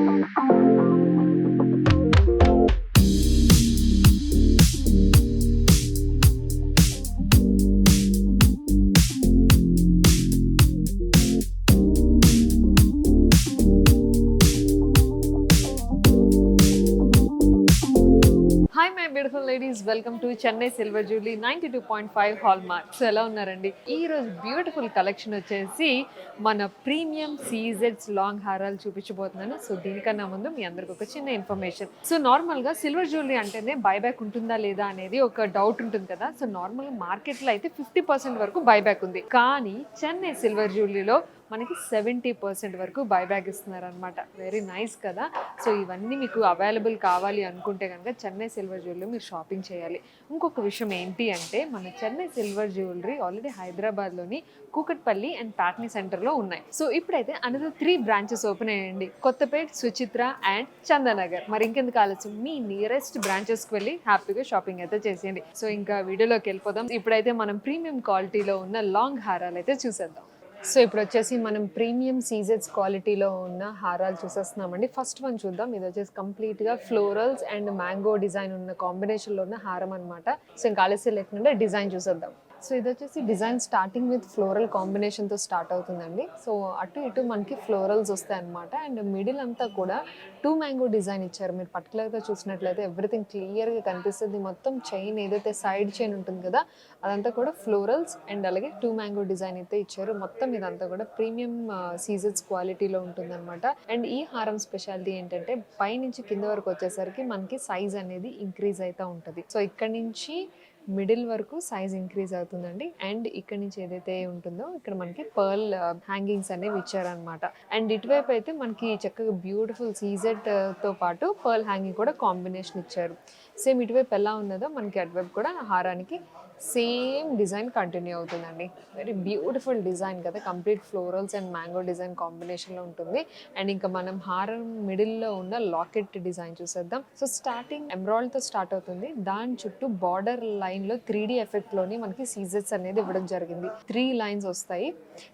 Hi my beautiful ladies, welcome to Chennai silver Jubilee 92.5 hall mark. So ఎలా ఉన్నారండి? ఈ రోజు బ్యూటిఫుల్ కలెక్షన్ వచ్చేసి మన ప్రీమియం సీజెడ్స్ లాంగ్ హారాలు చూపించబోతున్నాను. సో దీనికన్నా ముందు మీ అందరికి ఒక చిన్న ఇన్ఫర్మేషన్. సో నార్మల్గా సిల్వర్ జ్యువెలరీ అంటేనే బైబ్యాక్ ఉంటుందా లేదా అనేది ఒక డౌట్ ఉంటుంది కదా. సో నార్మల్గా మార్కెట్లో అయితే 50% వరకు బైబ్యాక్ ఉంది, కానీ చెన్నై సిల్వర్ జ్యువెలరీలో మనకి 70% వరకు బైబ్యాక్ ఇస్తున్నారు అనమాట. వెరీ నైస్ కదా. సో ఇవన్నీ మీకు అవైలబుల్ కావాలి అనుకుంటే కనుక చెన్నై సిల్వర్ జ్యువెలరీ మీరు షాపింగ్ చేయాలి. ఇంకొక విషయం ఏంటి అంటే, మన చెన్నై సిల్వర్ జ్యువెలరీ ఆల్రెడీ హైదరాబాద్లోని కూకట్పల్లి అండ్ ప్యాట్నీ సెంటర్లో ఉన్నాయి. సో ఇప్పుడైతే అనదర్ 3 బ్రాంచెస్ ఓపెన్ అయ్యండి, కొత్తపేట్, సుచిత్ర అండ్ చందనగర్. మరి ఇంకెందుకు ఆలస్యం, మీ నియరెస్ట్ బ్రాంచెస్కి వెళ్ళి హ్యాపీగా షాపింగ్ అయితే చేసేయండి. సో ఇంకా వీడియోలోకి వెళ్ళిపోదాం. ఇప్పుడైతే మనం ప్రీమియం క్వాలిటీలో ఉన్న లాంగ్ హారాలు అయితే చూసేద్దాం. సో ఇప్పుడు వచ్చేసి మనం ప్రీమియం సీజెడ్స్ క్వాలిటీలో ఉన్న హారాలు చూసేస్తున్నామండి. ఫస్ట్ వన్ చూద్దాం. ఇది వచ్చేసి కంప్లీట్గా ఫ్లోరల్స్ అండ్ మ్యాంగో డిజైన్ ఉన్న కాంబినేషన్లో ఉన్న హారం అనమాట. సో ఇంకా ఆలస్యం లేకుండా డిజైన్ చూసేద్దాం. సో ఇది వచ్చేసి డిజైన్ స్టార్టింగ్ విత్ ఫ్లోరల్ కాంబినేషన్తో స్టార్ట్ అవుతుందండి. సో అటు ఇటు మనకి ఫ్లోరల్స్ వస్తాయి అనమాట. అండ్ మిడిల్ అంతా కూడా 2 మ్యాంగో డిజైన్ ఇచ్చారు. మీరు పర్టికులర్గా చూసినట్లయితే ఎవ్రీథింగ్ క్లియర్గా కనిపిస్తుంది. మొత్తం చైన్ ఏదైతే సైడ్ చైన్ ఉంటుంది కదా, అదంతా కూడా ఫ్లోరల్స్ అండ్ అలాగే 2 మ్యాంగో డిజైన్ అయితే ఇచ్చారు. మొత్తం ఇదంతా కూడా ప్రీమియం సీజెడ్స్ క్వాలిటీలో ఉంటుంది అనమాట. అండ్ ఈ హారం స్పెషాలిటీ ఏంటంటే, పైనుంచి కింద వరకు వచ్చేసరికి మనకి సైజ్ అనేది ఇంక్రీజ్ అవుతూ ఉంటుంది. సో ఇక్కడ నుంచి మిడిల్ వరకు సైజ్ ఇంక్రీజ్ అవుతుందండి. అండ్ ఇక్కడ నుంచి ఏదైతే ఉంటుందో ఇక్కడ మనకి పర్ల్ హ్యాంగింగ్స్ అనేవి ఇచ్చారనమాట. అండ్ ఇటువైపు అయితే మనకి చక్కగా బ్యూటిఫుల్ సీజెడ్ తో పాటు పర్ల్ హ్యాంగింగ్ కూడా కాంబినేషన్ ఇచ్చారు. సేమ్ ఇటువైపు ఎలా ఉన్నదో మనకి అటువైపు కూడా హారానికి సేమ్ డిజైన్ కంటిన్యూ అవుతుందండి. వెరీ బ్యూటిఫుల్ డిజైన్ కదా, complete florals and mango design కాంబినేషన్లో ఉంటుంది. అండ్ ఇంకా మనం హారం మిడిల్లో ఉన్న లాకెట్ డిజైన్ చూసేద్దాం. సో స్టార్టింగ్ ఎమరాల్డ్తో స్టార్ట్ అవుతుంది. దాని చుట్టూ బార్డర్ లైన్లో 3D ఎఫెక్ట్లోని మనకి సీజెడ్స్ అనేది ఇవ్వడం జరిగింది. 3 లైన్స్ వస్తాయి.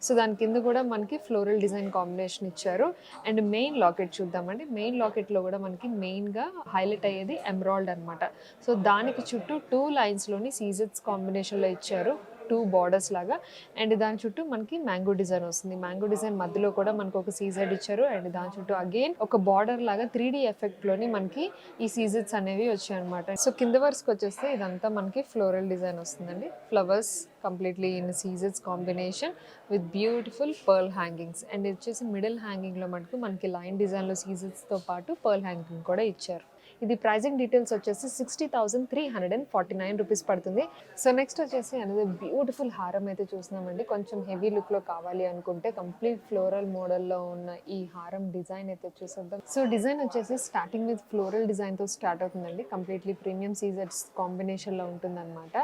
సో దాని కింద కూడా మనకి ఫ్లోరల్ డిజైన్ కాంబినేషన్ ఇచ్చారు. అండ్ మెయిన్ లాకెట్ చూద్దామండి. మెయిన్ లాకెట్లో కూడా మనకి మెయిన్గా హైలైట్ అయ్యేది ఎమరాల్డ్ అనమాట. సో దానికి చుట్టూ 2 లైన్స్లోని సీజెడ్స్ కాంబినేషన్లో ఇచ్చారు, 2 బార్డర్స్ లాగా. అండ్ దాని చుట్టూ మనకి మ్యాంగో డిజైన్ వస్తుంది. మ్యాంగో డిజైన్ మధ్యలో కూడా మనకు ఒక సీజెడ్ ఇచ్చారు. అండ్ దాని చుట్టూ అగైన్ ఒక బార్డర్ లాగా 3D ఎఫెక్ట్లోని మనకి ఈ సీజెడ్స్ అనేవి వచ్చాయి అనమాట. సో కింద వరుసకు వచ్చేస్తే ఇదంతా మనకి ఫ్లోరల్ డిజైన్ వస్తుందండి. ఫ్లవర్స్ కంప్లీట్లీ ఇన్ సీజెడ్స్ combination with beautiful pearl hangings. And ఇది వచ్చేసి మిడిల్ హ్యాంగింగ్లో మటుకు మనకి లైన్ డిజైన్లో సీజెడ్స్తో పాటు పర్ల్ హ్యాంగింగ్ కూడా ఇచ్చారు. ఇది ప్రైజింగ్ డీటెయిల్స్ వచ్చేసి 60,349 రూపీస్ పడుతుంది. సో నెక్స్ట్ వచ్చేసి అనేది బ్యూటిఫుల్ హారం అయితే చూస్తున్నామండి. కొంచెం హెవీ లుక్లో కావాలి అనుకుంటే కంప్లీట్ ఫ్లోరల్ మోడల్లో ఉన్న ఈ హారం డిజైన్ అయితే చూసేద్దాం. సో డిజైన్ వచ్చేసి స్టార్టింగ్ విత్ ఫ్లోరల్ డిజైన్తో స్టార్ట్ అవుతుందండి. కంప్లీట్లీ ప్రీమియం సీజెడ్స్ కాంబినేషన్లో ఉంటుందన్నమాట.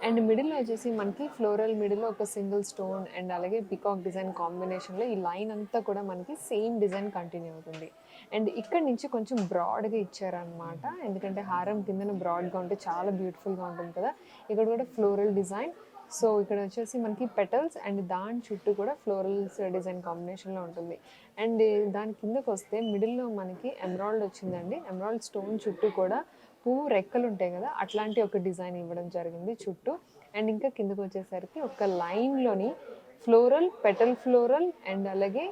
అండ్ మిడిల్లో వచ్చేసి మనకి ఫ్లోరల్ మిడిల్లో ఒక సింగిల్ స్టోన్ అండ్ అలాగే పికాక్ డిజైన్ కాంబినేషన్లో ఈ లైన్ అంతా కూడా మనకి సేమ్ డిజైన్ కంటిన్యూ అవుతుంది. అండ్ ఇక్కడ నుంచి కొంచెం బ్రాడ్గా ఇచ్చారనమాట, ఎందుకంటే హారం కిందన బ్రాడ్గా ఉంటే చాలా బ్యూటిఫుల్గా ఉంటుంది కదా. ఇక్కడ కూడా ఫ్లోరల్ డిజైన్. సో ఇక్కడ వచ్చేసి మనకి పెటల్స్ అండ్ దాని చుట్టూ కూడా ఫ్లోరల్స్ డిజైన్ కాంబినేషన్లో ఉంటుంది. అండ్ దాని కిందకు వస్తే మిడిల్లో మనకి ఎమరాల్డ్ వచ్చిందండి. ఎమరాల్డ్ స్టోన్ చుట్టూ కూడా పువ్వు రెక్కలు ఉంటాయి కదా, అట్లాంటి ఒక డిజైన్ ఇవ్వడం జరిగింది చుట్టూ. అండ్ ఇంకా కిందకు వచ్చేసరికి ఒక లైన్లోని ఫ్లోరల్, పెటల్ ఫ్లోరల్ అండ్ అలాగే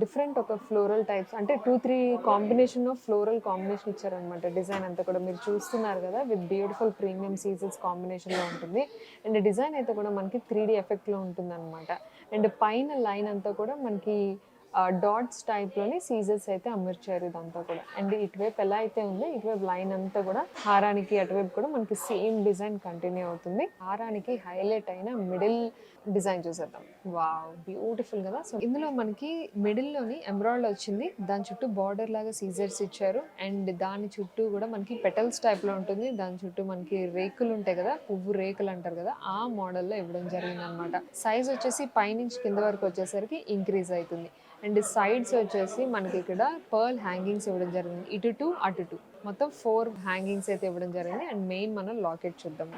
డిఫరెంట్ ఒక ఫ్లోరల్ టైప్స్ అంటే 2-3 కాంబినేషన్ ఆఫ్ ఫ్లోరల్ కాంబినేషన్ ఇచ్చారనమాట. డిజైన్ అంతా కూడా మీరు చూస్తున్నారు కదా, విత్ బ్యూటిఫుల్ ప్రీమియం సీజెస్ కాంబినేషన్లో ఉంటుంది. అండ్ డిజైన్ అయితే కూడా మనకి 3D ఎఫెక్ట్లో ఉంటుంది అనమాట. అండ్ పైన లైన్ అంతా కూడా మనకి డాట్స్ టైప్లోని సీజెస్ అయితే అమర్చారు ఇదంతా కూడా. అండ్ ఇటువైపు ఎలా అయితే ఉందో ఇటువైపు లైన్ అంతా కూడా హారానికి అటువైపు కూడా మనకి సేమ్ డిజైన్ కంటిన్యూ అవుతుంది. హారానికి హైలైట్ అయిన మిడిల్ డిజైన్ చూసేద్దాం. వావ్, బ్యూటిఫుల్ కదా. సో ఇందులో మనకి మిడిల్లోని ఎమరాల్డ్ వచ్చింది, దాని చుట్టూ బార్డర్ లాగా సీజర్స్ ఇచ్చారు. అండ్ దాని చుట్టూ కూడా మనకి పెటల్స్ టైప్లో ఉంటుంది. దాని చుట్టూ మనకి రేకులు ఉంటాయి కదా, పువ్వు రేకులు అంటారు కదా, ఆ మోడల్లో ఇవ్వడం జరిగింది అనమాట. సైజ్ వచ్చేసి పైనుంచి కింద వరకు వచ్చేసరికి ఇంక్రీజ్ అవుతుంది. అండ్ సైడ్స్ వచ్చేసి మనకి ఇక్కడ పర్ల్ హ్యాంగింగ్స్ ఇవ్వడం జరిగింది, ఇటు 2 అటు 2 మొత్తం 4 హ్యాంగింగ్స్ అయితే ఇవ్వడం జరిగింది. అండ్ మెయిన్ మనం లాకెట్ చూద్దాం.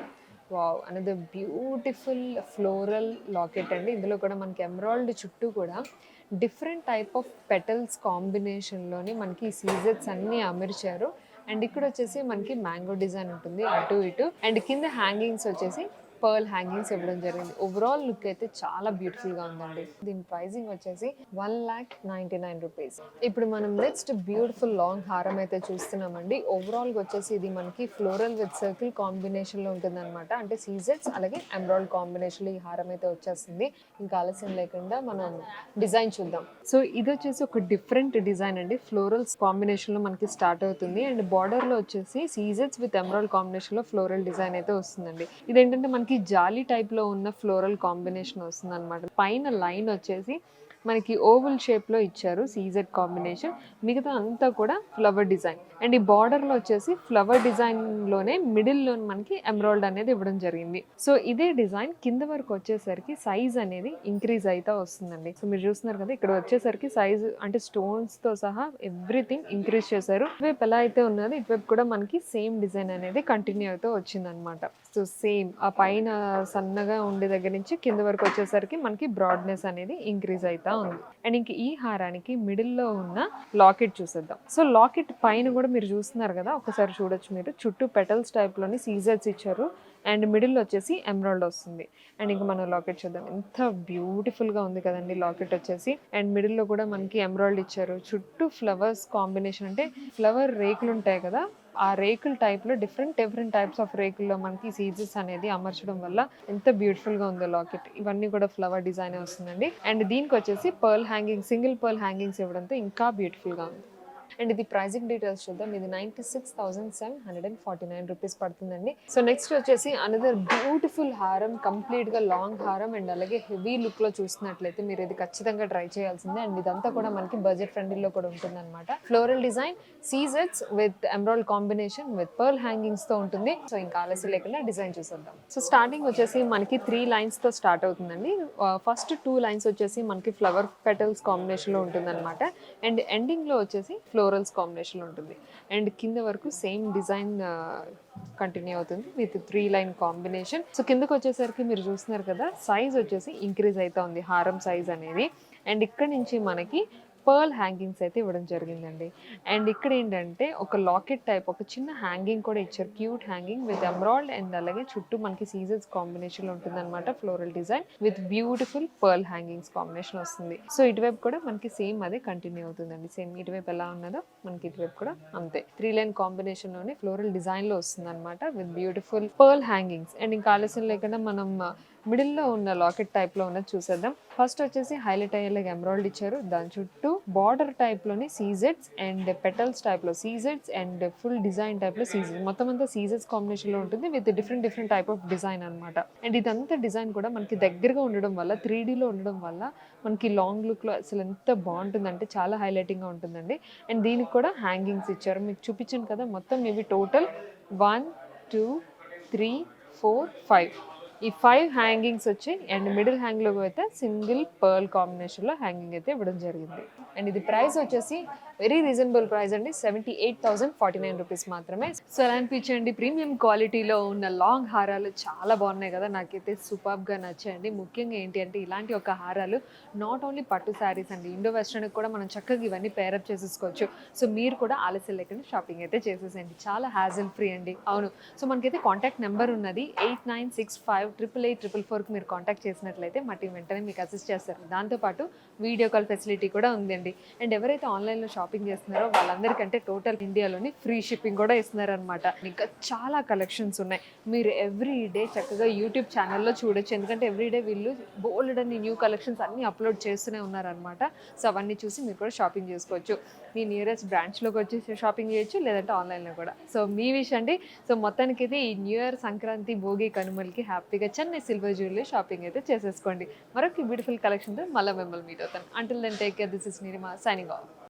Wow! Another beautiful floral locket అండి. ఇందులో కూడా మనకి ఎమరాల్డ్ చుట్టూ కూడా డిఫరెంట్ టైప్ ఆఫ్ పెటల్స్ కాంబినేషన్‌లోని మనకి ఈ సీజెట్స్ అన్నీ అమర్చారు. అండ్ ఇక్కడొచ్చేసి మనకి మ్యాంగో డిజైన్ ఉంటుంది అటు ఇటు. అండ్ కింద హ్యాంగింగ్స్ వచ్చేసి పర్ల్ హ్యాంగింగ్స్ ఇవ్వడం జరిగింది. ఓవరాల్ లుక్ అయితే చాలా బ్యూటిఫుల్‌గా ఉందండి. దీని ప్రైజింగ్ వచ్చేసి 1,99,000 రూపీస్. ఇప్పుడు మనం నెక్స్ట్ బ్యూటిఫుల్ లాంగ్ హారం అయితే చూస్తున్నామండి. ఓవరాల్‌గా వచ్చేసి ఇది మనకి ఫ్లోరల్ విత్ సర్కిల్ కాంబినేషన్‌లో ఉంటుందన్నమాట. అంటే సీజెట్స్ అలాగే ఎమరాల్డ్ కాంబినేషన్‌లో ఈ హారం అయితే వచ్చేస్తుంది. ఇంకా ఆలస్యం లేకుండా మనం డిజైన్ చూద్దాం. సో ఇది వచ్చేసి ఒక డిఫరెంట్ డిజైన్ అండి. ఫ్లోరల్స్ కాంబినేషన్‌లో మనకి స్టార్ట్ అవుతుంది. అండ్ బార్డర్‌లో వచ్చేసి సీజెట్స్ విత్ ఎమరాల్డ్ కాంబినేషన్‌లో ఫ్లోరల్ డిజైన్ అయితే వస్తుందండి. ఇదేంటంటే మనకి జాలీ టైప్‌లో ఉన్న ఫ్లోరల్ కాంబినేషన్ వస్తుందన్నమాట. పైన లైన్ వచ్చేసి మనకి ఓవల్ షేప్‌లో ఇచ్చారు సీజెడ్ కాంబినేషన్. మిగతా అంతా కూడా ఫ్లవర్ డిజైన్. అండ్ ఈ బార్డర్‌లో వచ్చేసి ఫ్లవర్ డిజైన్‌లోనే మిడిల్‌లో మనకి ఎమరాల్డ్ అనేది ఇవ్వడం జరిగింది. సో ఇదే డిజైన్ కింద వరకు వచ్చేసరికి సైజ్ అనేది ఇంక్రీజ్ అయితా వస్తుందండి. సో మీరు చూస్తున్నారు కదా ఇక్కడ వచ్చేసరికి సైజ్ అంటే స్టోన్స్‌తో సహా ఎవ్రీథింగ్ ఇంక్రీజ్ చేశారు. ఇటువైపు ఎలా అయితే ఉన్నదో ఇటువైపు కూడా మనకి సేమ్ డిజైన్ అనేది కంటిన్యూ అవుతూ వచ్చిందనమాట. సో సేమ్ ఆ పైన సన్నగా ఉండే దగ్గర నుంచి కింద వరకు వచ్చేసరికి మనకి బ్రాడ్నెస్ అనేది ఇంక్రీజ్ అవుతా ఉంది. అండ్ ఇంక ఈ హారానికి మిడిల్లో ఉన్న లాకెట్ చూసేద్దాం. సో లాకెట్ పైన కూడా మీరు చూస్తున్నారు కదా ఒకసారి చూడొచ్చు మీరు చుట్టూ పెటల్స్ టైప్లోని సీజర్స్ ఇచ్చారు. అండ్ మిడిల్లో వచ్చేసి ఎమరాల్డ్ వస్తుంది. అండ్ ఇంకా మనం లాకెట్ చూద్దాం. ఎంత బ్యూటిఫుల్గా ఉంది కదండి లాకెట్ వచ్చేసి. అండ్ మిడిల్లో కూడా మనకి ఎమరాల్డ్ ఇచ్చారు. చుట్టూ ఫ్లవర్స్ కాంబినేషన్ అంటే ఫ్లవర్ రేకులు ఉంటాయి కదా ఆ రేకుల టైప్లో డిఫరెంట్ టైప్స్ ఆఫ్ రేకుల్లో మనకి సీజెస్ అనేది అమర్చడం వల్ల ఎంత బ్యూటిఫుల్గా ఉందో లాకెట్. ఇవన్నీ కూడా ఫ్లవర్ డిజైన్ వస్తుందండి. అండ్ దీనికి వచ్చేసి pearl hanging single pearl hangings ఇవ్వడంతో ఇంకా బ్యూటిఫుల్గా ఉంది. అండ్ ఇది ప్రైజింగ్ డీటెయిల్స్ చూద్దాం. ఇది 96,749 రూపీస్ పడుతుందండి. సో నెక్స్ట్ వచ్చేసి అనదర్ బ్యూటిఫుల్ హారం, కంప్లీట్గా లాంగ్ హారం అండ్ అలాగే హెవీ లుక్లో చూసినట్లయితే మీరు ఇది ఖచ్చితంగా ట్రై చేయాల్సిందే. అండ్ ఇదంతా కూడా మనకి బడ్జెట్ ఫ్రెండ్లీలో కూడా ఉంటుందన్నమాట. ఫ్లోరల్ డిజైన్ సీజెట్స్ with emerald combination with pearl హ్యాంగింగ్స్తో ఉంటుంది. సో ఇంకా ఆలస్యం లేకుండా డిజైన్ చూసేద్దాం. సో స్టార్టింగ్ వచ్చేసి మనకి 3 లైన్స్తో స్టార్ట్ అవుతుందండి. ఫస్ట్ 2 లైన్స్ వచ్చేసి మనకి ఫ్లవర్ పెటల్స్ కాంబినేషన్లో ఉంటుందన్నమాట. అండ్ ఎండింగ్లో వచ్చేసి ఫ్లోరల్స్ కాంబినేషన్ ఉంటుంది. అండ్ కింద వరకు సేమ్ డిజైన్ కంటిన్యూ అవుతుంది విత్ 3 లైన్ కాంబినేషన్. సో కిందకు వచ్చేసరికి మీరు చూస్తున్నారు కదా సైజ్ వచ్చేసి ఇంక్రీజ్ అవుతా ఉంది హారం సైజ్ అనేది. అండ్ ఇక్కడ నుంచి మనకి పర్ల్ హ్యాంగింగ్స్ అయితే ఇవ్వడం జరిగిందండి. అండ్ ఇక్కడ ఏంటంటే ఒక లాకెట్ టైప్ ఒక చిన్న హ్యాంగింగ్ కూడా ఇచ్చారు. Cute hanging with emerald and అలాగే చుట్టూ మనకి సీజర్స్ కాంబినేషన్లో ఉంటుందన్నమాట. Floral design with beautiful pearl hangings combination వస్తుంది. సో ఇటువైపు కూడా మనకి సేమ్ అదే కంటిన్యూ అవుతుందండి. సేమ్ ఇటువైపు ఎలా ఉన్నదో మనకి ఇటువైపు కూడా అంతే 3 లైన్ కాంబినేషన్లోనే ఫ్లోరల్ డిజైన్లో వస్తుంది అనమాట with beautiful pearl hangings. And ఇంకా ఆలస్యం లేకుండా మనం మిడిల్లో ఉన్న లాకెట్ టైప్లో ఉన్నది చూసేద్దాం. ఫస్ట్ వచ్చేసి హైలైట్ అయ్యేలాగా ఎమరాల్డ్ ఇచ్చారు. దాని చుట్టూ బార్డర్ టైప్లోని సీజెట్స్ అండ్ పెటల్స్ టైప్లో సీజెట్స్ అండ్ ఫుల్ డిజైన్ టైప్లో సీజెట్స్ మొత్తం అంతా సీజెట్స్ కాంబినేషన్లో ఉంటుంది with different type of design అనమాట. అండ్ ఇదంతా డిజైన్ కూడా మనకి దగ్గరగా ఉండడం వల్ల 3Dలో ఉండడం వల్ల మనకి లాంగ్ లుక్లో అసలు ఎంత బాగుంటుందంటే చాలా హైలైటింగ్గా ఉంటుందండి. అండ్ దీనికి కూడా హ్యాంగింగ్స్ ఇచ్చారు. మీకు చూపించాను కదా మొత్తం ఇవి టోటల్ 1 2 3 4 5 ఈ 5 హ్యాంగింగ్స్ వచ్చి అండ్ మిడిల్ హ్యాంగ్లో అయితే సింగిల్ పర్ల్ కాంబినేషన్లో హ్యాంగింగ్ అయితే ఇవ్వడం జరిగింది. అండ్ ఇది ప్రైస్ వచ్చేసి వెరీ రీజనబుల్ ప్రైస్ అండి. 78,049 రూపీస్ మాత్రమే. సో ఎలా అనిపించండి ప్రీమియం క్వాలిటీలో ఉన్న లాంగ్ హారాలు చాలా బాగున్నాయి కదా. నాకైతే సూపర్గా నచ్చాయండి. ముఖ్యంగా ఏంటి అంటే ఇలాంటి ఒక హారాలు నాట్ ఓన్లీ పట్టు శారీస్ అండి ఇండో వెస్ట్రన్కి కూడా మనం చక్కగా ఇవన్నీ పేరప్ చేసేసుకోవచ్చు. సో మీరు కూడా ఆలస్యం లేకుండా షాపింగ్ అయితే చేసేసండి. చాలా హ్యాజల్ ఫ్రీ అండి. అవును. సో మనకైతే కాంటాక్ట్ నెంబర్ ఉన్నది 89658844కి మీరు కాంటాక్ట్ చేసినట్లయితే మా టీం వెంటనే మీకు అసిస్ట్ చేస్తారు. దాంతోపాటు వీడియో కాల్ ఫెసిలిటీ కూడా ఉందండి. అండ్ ఎవరైతే ఆన్లైన్లో షాపింగ్ చేస్తున్నారో వాళ్ళందరికంటే టోటల్ ఇండియాలోని ఫ్రీ షిప్పింగ్ కూడా ఇస్తున్నారనమాట. ఇంకా చాలా కలెక్షన్స్ ఉన్నాయి. మీరు ఎవ్రీ డే చక్కగా యూట్యూబ్ ఛానల్లో చూడొచ్చు. ఎందుకంటే ఎవ్రీడే వీళ్ళు బోల్డ్ అని న్యూ కలెక్షన్స్ అన్నీ అప్లోడ్ చేస్తూనే ఉన్నారనమాట. సో అవన్నీ చూసి మీరు కూడా షాపింగ్ చేసుకోవచ్చు. మీ నియరెస్ట్ బ్రాంచ్లోకి వచ్చి షాపింగ్ చేయొచ్చు లేదంటే ఆన్లైన్లో కూడా. సో మీ విష్ అండి. సో మొత్తానికి అయితే ఈ న్యూ ఇయర్ సంక్రాంతి భోగి కనుమలకి హ్యాపీగా చెన్నై సిల్వర్ జ్యువెలరీ షాపింగ్ అయితే చేసేసుకోండి. మరొక బ్యూటిఫుల్ కలెక్షన్తో మళ్ళీ మిమ్మల్ని మీట్ అవుతాను. Until then take care. This is Neelima signing of.